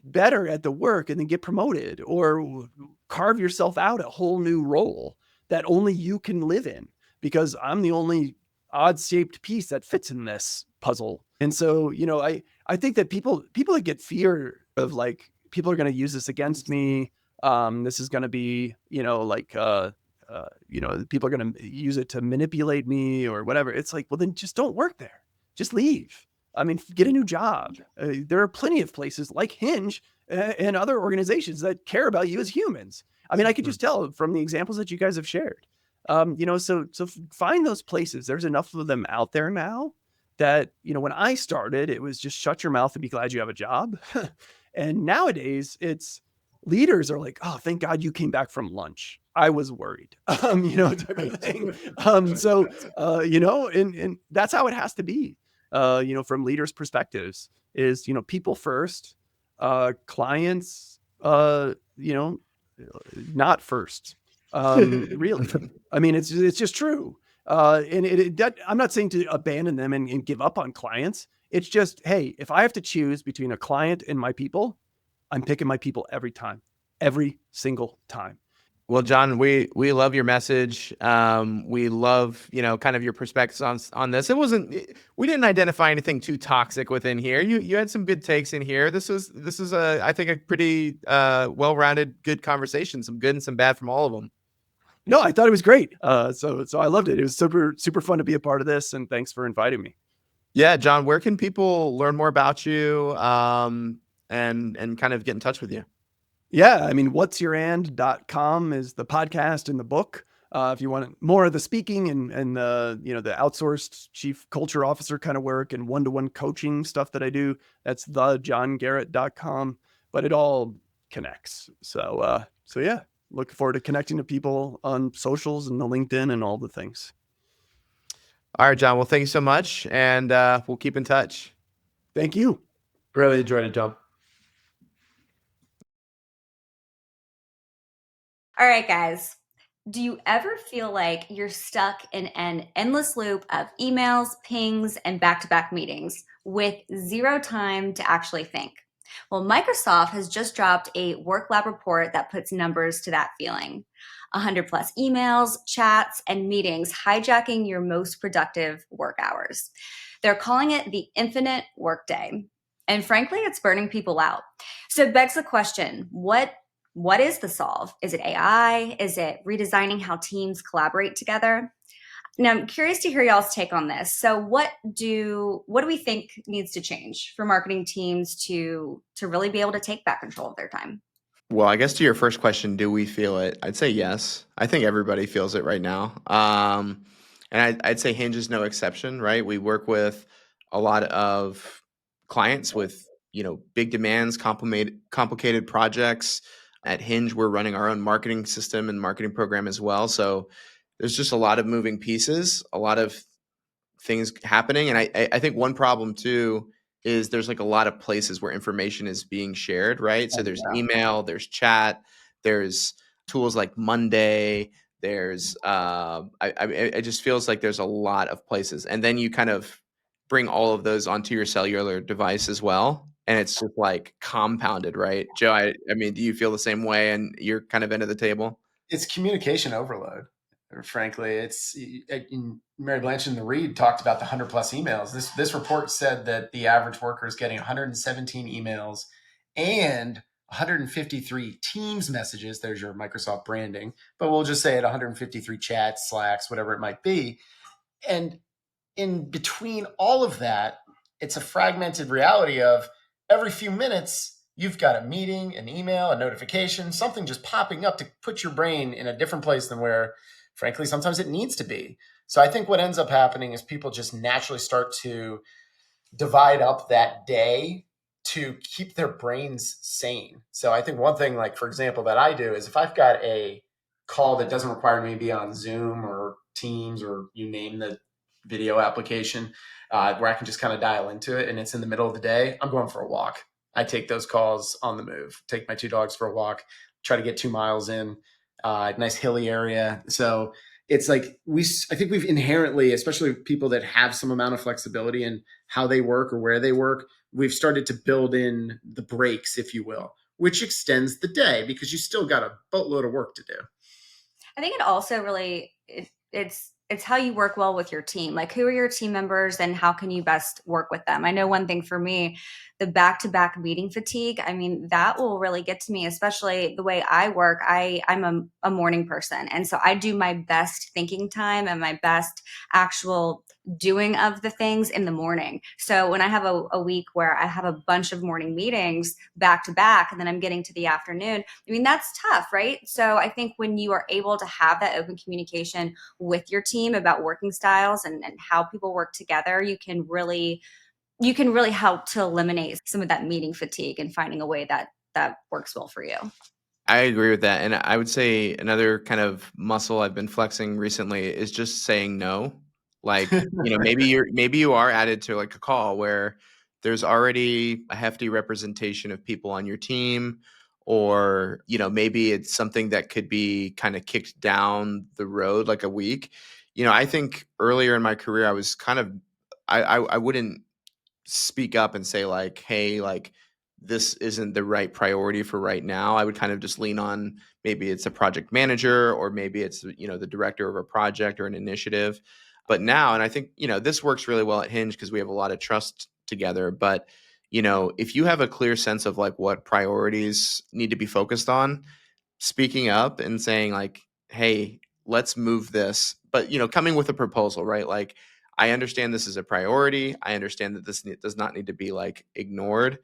better at the work and then get promoted, or carve yourself out a whole new role that only you can live in, because I'm the only odd-shaped piece that fits in this puzzle. And so, you know, I think that people that get fear of like, people are going to use this against me. This is going to be, you know, like, you know, people are going to use it to manipulate me or whatever. It's like, well, then just don't work there. Just leave. I mean, get a new job. There are plenty of places like Hinge and other organizations that care about you as humans. I mean, I could just tell from the examples that you guys have shared. You know, so find those places. There's enough of them out there now that, you know, when I started, it was just shut your mouth and be glad you have a job. And nowadays it's, leaders are like, oh, thank God you came back from lunch. I was worried, you know, type of thing. You know, and that's how it has to be. You know, from leaders' perspectives is, you know, people first, clients, you know, not first. Really. I mean, it's just true. And I'm not saying to abandon them and give up on clients. It's just, hey, if I have to choose between a client and my people, I'm picking my people every time, every single time. Well, John, we love your message. We love, you know, kind of your perspectives on this. We didn't identify anything too toxic within here. You had some good takes in here. This is I think a pretty well-rounded, good conversation. Some good and some bad from all of them. No, I thought it was great. So I loved it. It was super fun to be a part of this, and thanks for inviting me. Yeah, John, where can people learn more about you and kind of get in touch with you? Yeah, I mean, whatsyourand.com is the podcast and the book. If you want more of the speaking and the, you know, the outsourced chief culture officer kind of work and one-to-one coaching stuff that I do, that's thejohngarrett.com, but it all connects. So yeah, looking forward to connecting to people on socials and the LinkedIn and all the things. All right, John. Well, thank you so much. And we'll keep in touch. Thank you. Really enjoyed it, John. All right, guys. Do you ever feel like you're stuck in an endless loop of emails, pings, and back-to-back meetings with zero time to actually think? Well, Microsoft has just dropped a work lab report that puts numbers to that feeling. 100 plus emails, chats, and meetings hijacking your most productive work hours. They're calling it the infinite workday. And frankly, it's burning people out. So it begs the question, what is the solve? Is it AI? Is it redesigning how teams collaborate together? Now, I'm curious to hear y'all's take on this. So what do we think needs to change for marketing teams to really be able to take back control of their time? Well, I guess to your first question, do we feel it? I'd say yes. I think everybody feels it right now. And I'd say Hinge is no exception, right? We work with a lot of clients with, big demands, complicated projects. At Hinge, we're running our own marketing system and marketing program as well. So there's just a lot of moving pieces, a lot of things happening. And I think one problem too is there's like a lot of places where information is being shared, right? So there's email, there's chat, there's tools like Monday, there's it just feels like there's a lot of places. And then you kind of bring all of those onto your cellular device as well. And it's just like compounded, right? Joe, I mean, do you feel the same way and you're kind of end of the table? It's communication overload. Frankly, Mary Blanchard and the Reed talked about the 100 plus emails. This report said that the average worker is getting 117 emails and 153 Teams messages. There's your Microsoft branding, but we'll just say it 153 chats, Slacks, whatever it might be. And in between all of that, it's a fragmented reality of every few minutes, you've got a meeting, an email, a notification, something just popping up to put your brain in a different place than where, frankly, sometimes it needs to be. So I think what ends up happening is people just naturally start to divide up that day to keep their brains sane. So I think one thing, like, for example, that I do is if I've got a call that doesn't require me to be on Zoom or Teams or you name the video application, where I can just kind of dial into it and it's in the middle of the day, I'm going for a walk. I take those calls on the move, take my 2 dogs for a walk, try to get 2 miles in, nice hilly area. So it's like I think we've inherently, especially people that have some amount of flexibility in how they work or where they work, we've started to build in the breaks, if you will, which extends the day because you still got a boatload of work to do. I think it also really it's how you work well with your team. Like, who are your team members and how can you best work with them? I know one thing for me, the back-to-back meeting fatigue, I mean, that will really get to me, especially the way I work. I'm a morning person. And so I do my best thinking time and my best actual doing of the things in the morning. So when I have a week where I have a bunch of morning meetings back to back, and then I'm getting to the afternoon, I mean, that's tough, right? So I think when you are able to have that open communication with your team about working styles and how people work together, you can really help to eliminate some of that meeting fatigue and finding a way that works well for you. I agree with that. And I would say another kind of muscle I've been flexing recently is just saying no. Like, maybe you are added to like a call where there's already a hefty representation of people on your team, or, maybe it's something that could be kind of kicked down the road like a week. I think earlier in my career, I was kind of, I wouldn't speak up and say like, hey, like, this isn't the right priority for right now. I would kind of just lean on, maybe it's a project manager, or maybe it's, the director of a project or an initiative. But now, and I think, this works really well at Hinge because we have a lot of trust together. But, if you have a clear sense of like what priorities need to be focused on, speaking up and saying like, hey, let's move this, but coming with a proposal, right? Like, I understand this is a priority. I understand that this does not need to be like ignored,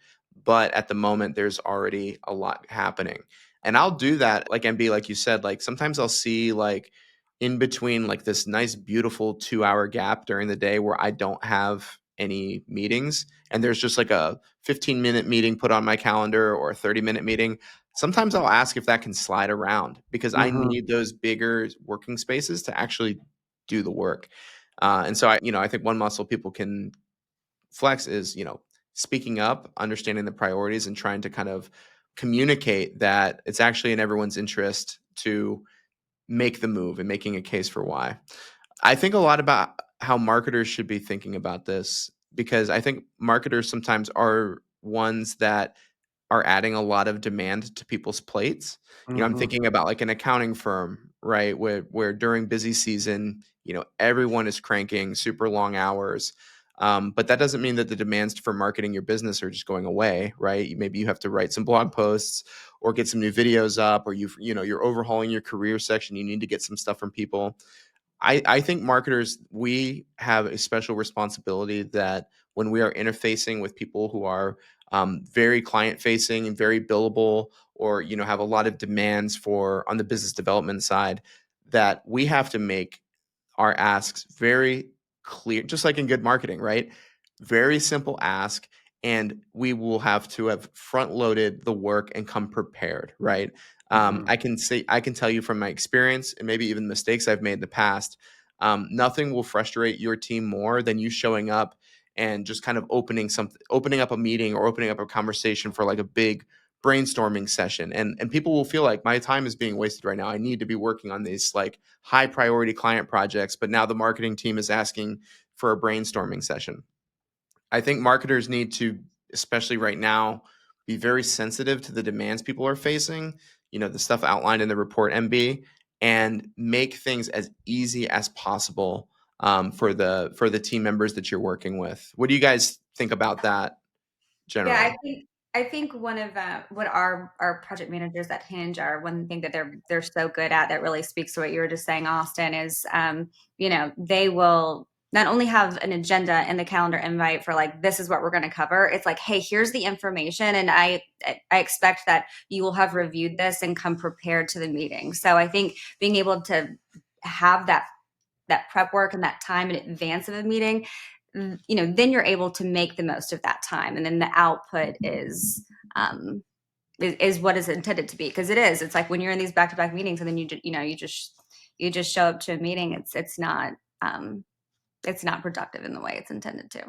but at the moment there's already a lot happening. And I'll do that, like MB, like you said, like sometimes I'll see like in between like this nice beautiful 2-hour gap during the day where I don't have any meetings, and there's just like a 15-minute meeting put on my calendar or a 30-minute meeting. Sometimes I'll ask if that can slide around because I need those bigger working spaces to actually do the work. And so I think one muscle people can flex is, speaking up, understanding the priorities, and trying to kind of communicate that it's actually in everyone's interest to make the move and making a case for why. I think a lot about how marketers should be thinking about this, because I think marketers sometimes are ones that are adding a lot of demand to people's plates. I'm thinking about like an accounting firm, right? Where during busy season, everyone is cranking super long hours. But that doesn't mean that the demands for marketing your business are just going away, right? Maybe you have to write some blog posts or get some new videos up, or you're overhauling your career section. You need to get some stuff from people. I think marketers, we have a special responsibility that when we are interfacing with people who are very client facing and very billable, or have a lot of demands for on the business development side, that we have to make our asks very clear, just like in good marketing, right? Very simple ask, and we will have to have front loaded the work and come prepared, right? I can tell you from my experience and maybe even mistakes I've made in the past, nothing will frustrate your team more than you showing up and just kind of opening up a meeting or opening up a conversation for like a big brainstorming session, and people will feel like my time is being wasted right now. I need to be working on these like high priority client projects, but now the marketing team is asking for a brainstorming session. I think marketers need to, especially right now, be very sensitive to the demands people are facing, the stuff outlined in the report, MB, and make things as easy as possible for the team members that you're working with. What do you guys think about that Yeah, generally? I think one of what our project managers at Hinge are, one thing that they're so good at that really speaks to what you were just saying, Austin, is they will not only have an agenda and the calendar invite for like, this is what we're going to cover. It's like, hey, here's the information, and I expect that you will have reviewed this and come prepared to the meeting. So I think being able to have that prep work and that time in advance of a meeting, then you're able to make the most of that time, and then the output is what is intended to be, because it's like when you're in these back-to-back meetings and then you just show up to a meeting, it's not productive in the way it's intended to.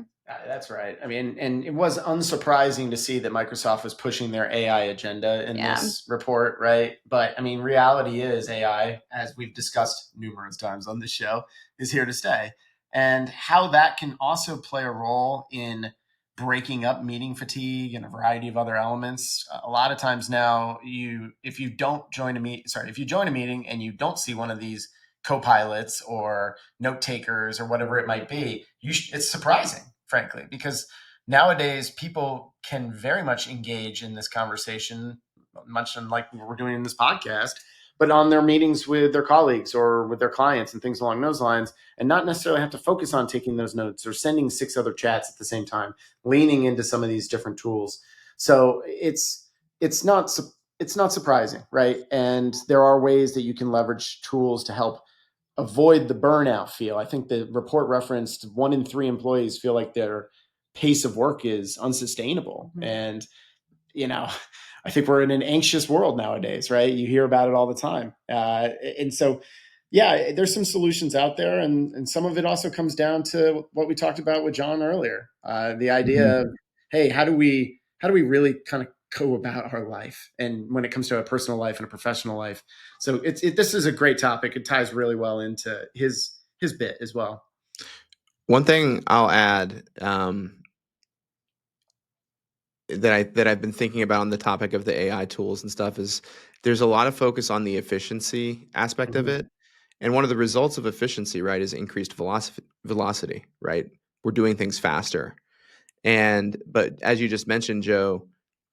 That's right. I mean, and it was unsurprising to see that Microsoft was pushing their AI agenda in this report, right? But I mean, reality is AI, as we've discussed numerous times on this show, is here to stay. And how that can also play a role in breaking up meeting fatigue and a variety of other elements. A lot of times now, if you join a meeting and you don't see one of these co-pilots or note takers or whatever it might be, it's surprising, frankly, because nowadays people can very much engage in this conversation, much like we're doing in this podcast, but on their meetings with their colleagues or with their clients and things along those lines, and not necessarily have to focus on taking those notes or sending 6 other chats at the same time, leaning into some of these different tools. So it's not surprising, right? And there are ways that you can leverage tools to help avoid the burnout feel. I think the report referenced 1 in 3 employees feel like their pace of work is unsustainable. Mm-hmm. And, I think we're in an anxious world nowadays, right? You hear about it all the time. And so, yeah, there's some solutions out there. And some of it also comes down to what we talked about with John earlier. The idea of, hey, how do we really kind of go about our life, and when it comes to a personal life and a professional life. So this is a great topic. It ties really well into his bit as well. One thing I'll add that I've been thinking about on the topic of the AI tools and stuff is there's a lot of focus on the efficiency aspect of it. And one of the results of efficiency, right, is increased velocity, right? We're doing things faster. But as you just mentioned, Joe,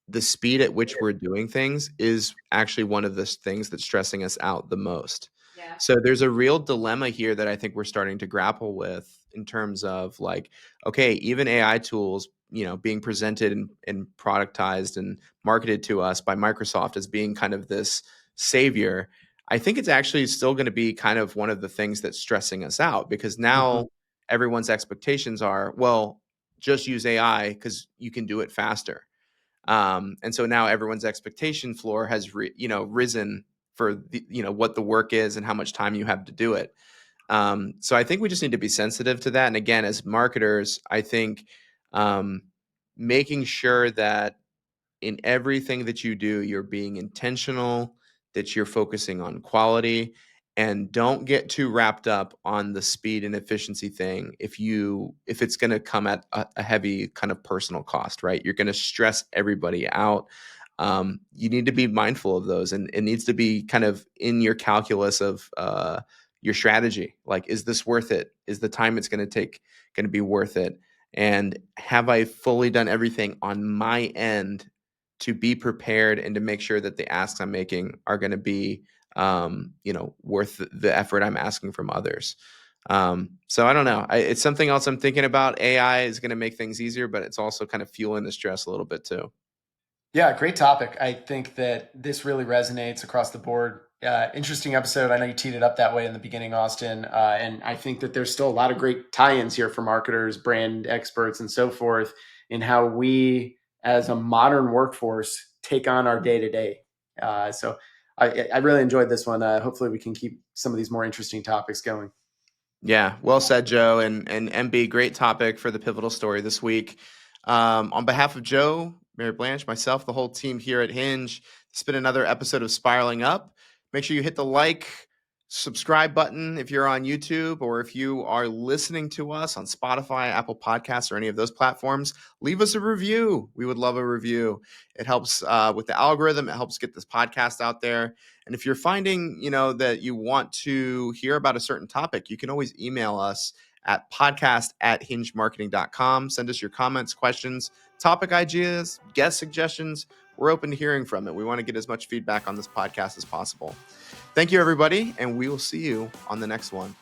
the speed at which we're doing things is actually one of the things that's stressing us out the most. Yeah. So there's a real dilemma here that I think we're starting to grapple with in terms of like, okay, even AI tools, being presented and productized and marketed to us by Microsoft as being kind of this savior. I think it's actually still going to be kind of one of the things that's stressing us out, because now everyone's expectations are, well, just use AI because you can do it faster. And so now everyone's expectation floor has risen for what the work is and how much time you have to do it. So I think we just need to be sensitive to that. And again, as marketers, I think making sure that in everything that you do, you're being intentional, that you're focusing on quality, and don't get too wrapped up on the speed and efficiency thing if it's going to come at a heavy kind of personal cost, right? You're going to stress everybody out. You need to be mindful of those, and it needs to be kind of in your calculus of your strategy. Like, is this worth it? Is the time it's going to take going to be worth it? And have I fully done everything on my end to be prepared and to make sure that the asks I'm making are going to be worth the effort I'm asking from others. So I don't know. It's something else I'm thinking about. AI is going to make things easier, but it's also kind of fueling the stress a little bit too. Yeah, great topic. I think that this really resonates across the board. Interesting episode. I know you teed it up that way in the beginning, Austin. And I think that there's still a lot of great tie-ins here for marketers, brand experts, and so forth in how we, as a modern workforce, take on our day-to-day. So I really enjoyed this one. Hopefully we can keep some of these more interesting topics going. Yeah, well said, Joe. And MB, great topic for the pivotal story this week. On behalf of Joe, Mary Blanche, myself, the whole team here at Hinge, it's been another episode of Spiraling Up. Make sure you hit the like, subscribe button if you're on YouTube, or if you are listening to us on Spotify, Apple Podcasts, or any of those platforms, leave us a review. We would love a review. It helps with the algorithm. It helps get this podcast out there. And if you're finding, that you want to hear about a certain topic, you can always email us at podcast@hingemarketing.com. Send us your comments, questions, topic ideas, guest suggestions. We're open to hearing from it. We want to get as much feedback on this podcast as possible. Thank you, everybody, and we will see you on the next one.